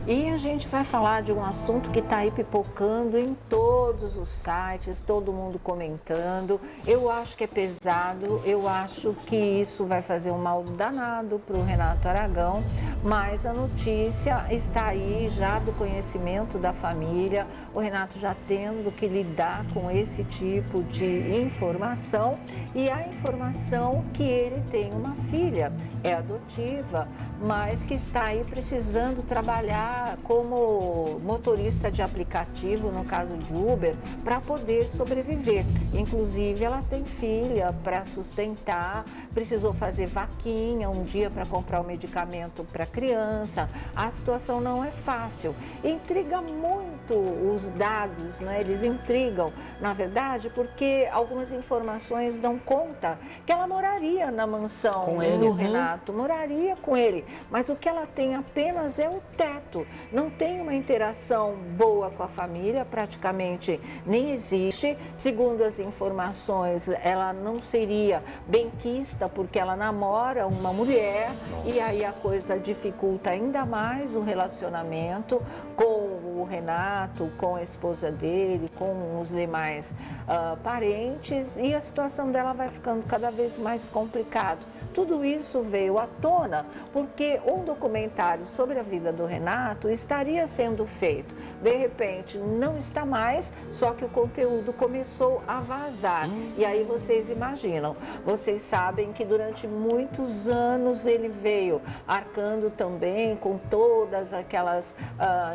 E a gente vai falar de um assunto que está aí pipocando em todos os sites, todo mundo comentando. Eu acho que é pesado, eu acho que isso vai fazer um mal danado para o Renato Aragão, mas a notícia está aí já do conhecimento da família, o Renato já tendo que lidar com esse tipo de informação e a informação que ele tem uma filha, é adotiva, mas que está aí precisando trabalhar como motorista de aplicativo, no caso de Uber, para poder sobreviver. Inclusive, ela tem filha para sustentar, precisou fazer vaquinha um dia para comprar o medicamento para a criança. A situação não é fácil. Intriga muito os dados, né? Eles intrigam, na verdade, porque algumas informações dão conta que ela moraria na mansão do Renato, moraria com ele, mas o que ela tem apenas é o teto. Não tem uma interação boa com a família, praticamente nem existe. Segundo as informações, ela não seria benquista porque ela namora uma mulher. Nossa. E aí a coisa dificulta ainda mais o relacionamento com o Renato, com a esposa dele, com os demais parentes, e a situação dela vai ficando cada vez mais complicada. Tudo isso veio à tona porque um documentário sobre a vida do Renato estaria sendo feito. De repente, não está mais, só que o conteúdo começou a vazar. E aí vocês imaginam, vocês sabem que durante muitos anos ele veio arcando também com todas aquelas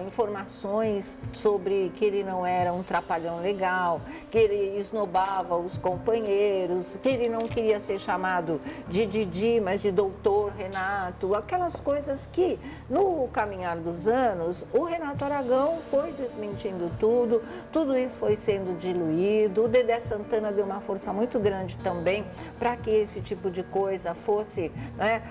informações sobre que ele não era um trapalhão legal, que ele esnobava os companheiros, que ele não queria ser chamado de Didi, mas de doutor Renato, aquelas coisas que no caminhar dos anos o Renato Aragão foi desmentindo tudo isso foi sendo diluído. O Dedé Santana deu uma força muito grande também para que esse tipo de coisa fosse, né,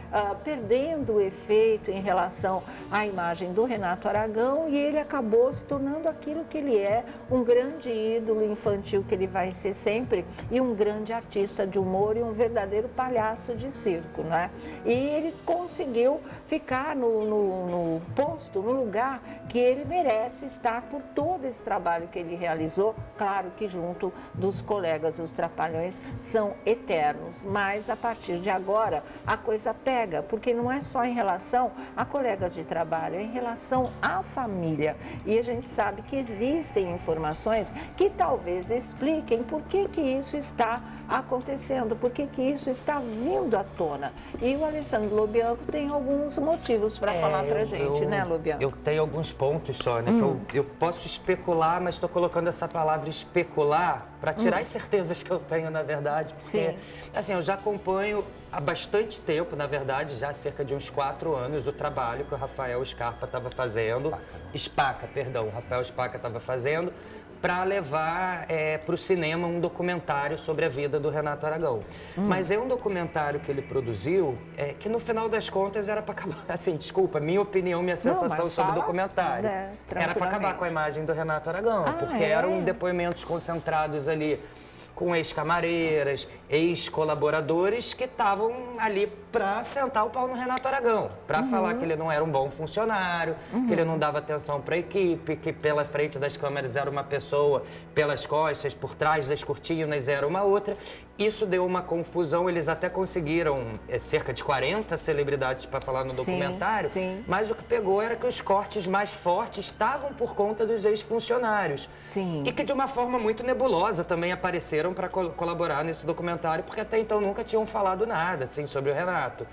perdendo o efeito em relação à imagem do Renato Aragão, e ele acabou se tornando aquilo que ele é, um grande ídolo infantil que ele vai ser sempre, e um grande artista de humor e um verdadeiro palhaço de circo, né? E ele conseguiu ficar no posto, no lugar que ele merece estar por todo esse trabalho que ele realizou. Claro que junto dos colegas, os Trapalhões são eternos, mas a partir de agora a coisa pega, porque não é só em relação a colegas de trabalho, é em relação à família. E a gente sabe que existem informações que talvez expliquem por que isso está acontecendo, por que isso está vindo à tona. E o Alessandro Lobianco tem alguns motivos para falar para a gente, né, Lobianco? Eu tenho alguns pontos só, né? Eu posso especular, mas estou colocando essa palavra especular para tirar as certezas que eu tenho, na verdade. Porque, sim, assim, eu já acompanho há bastante tempo, na verdade, já há cerca de uns 4 anos, o trabalho que o Rafael Scarpa estava fazendo. O Rafael Spaca estava fazendo para levar para o cinema um documentário sobre a vida do Renato Aragão. Mas é um documentário que ele produziu que, no final das contas, era para acabar, assim, desculpa, minha opinião, minha sensação sobre o documentário. Era para acabar com a imagem do Renato Aragão, porque eram depoimentos concentrados ali com ex-camareiras, ex-colaboradores que estavam ali para sentar o pau no Renato Aragão, para falar que ele não era um bom funcionário, que ele não dava atenção para a equipe, que pela frente das câmeras era uma pessoa, pelas costas, por trás das cortinas era uma outra. Isso deu uma confusão, eles até conseguiram cerca de 40 celebridades para falar no documentário, mas o que pegou era que os cortes mais fortes estavam por conta dos ex-funcionários. E que de uma forma muito nebulosa também apareceram para colaborar nesse documentário, porque até então nunca tinham falado nada assim, sobre o Renato.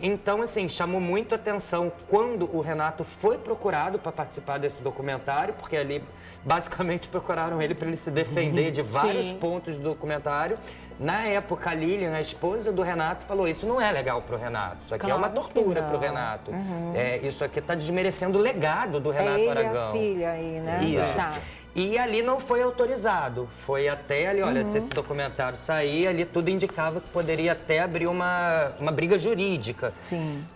Então, assim, chamou muito atenção quando o Renato foi procurado para participar desse documentário, porque ali basicamente procuraram ele para ele se defender de vários pontos do documentário. Na época, a Lilian, a esposa do Renato, falou: isso não é legal pro Renato, isso aqui é uma tortura pro Renato. Isso aqui está desmerecendo o legado do Renato Aragão. É a filha aí, né? Isso. Tá. E ali não foi autorizado, foi até ali, olha, se esse documentário sair, ali tudo indicava que poderia até abrir uma briga jurídica.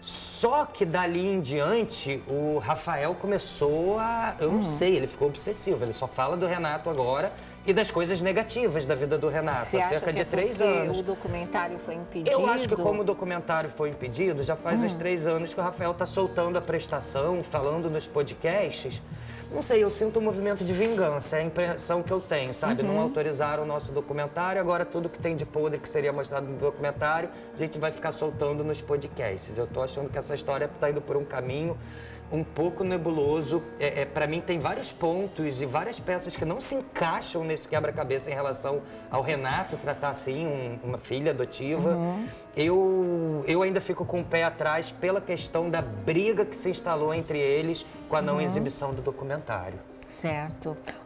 Só que dali em diante, o Rafael começou a, eu não sei, ele ficou obsessivo, ele só fala do Renato agora e das coisas negativas da vida do Renato, Você há acha cerca que de é 3 porque anos. o documentário foi impedido? Eu acho que como o documentário foi impedido, já faz uns 3 anos que o Rafael está soltando a prestação, falando nos podcasts. Não sei, eu sinto um movimento de vingança, é a impressão que eu tenho, sabe? Não autorizaram o nosso documentário, agora tudo que tem de podre que seria mostrado no documentário, a gente vai ficar soltando nos podcasts. Eu tô achando que essa história está indo por um caminho um pouco nebuloso. Para mim tem vários pontos e várias peças que não se encaixam nesse quebra-cabeça em relação ao Renato tratar assim uma filha adotiva. Eu ainda fico com o pé atrás pela questão da briga que se instalou entre eles com a não exibição do documentário. Certo.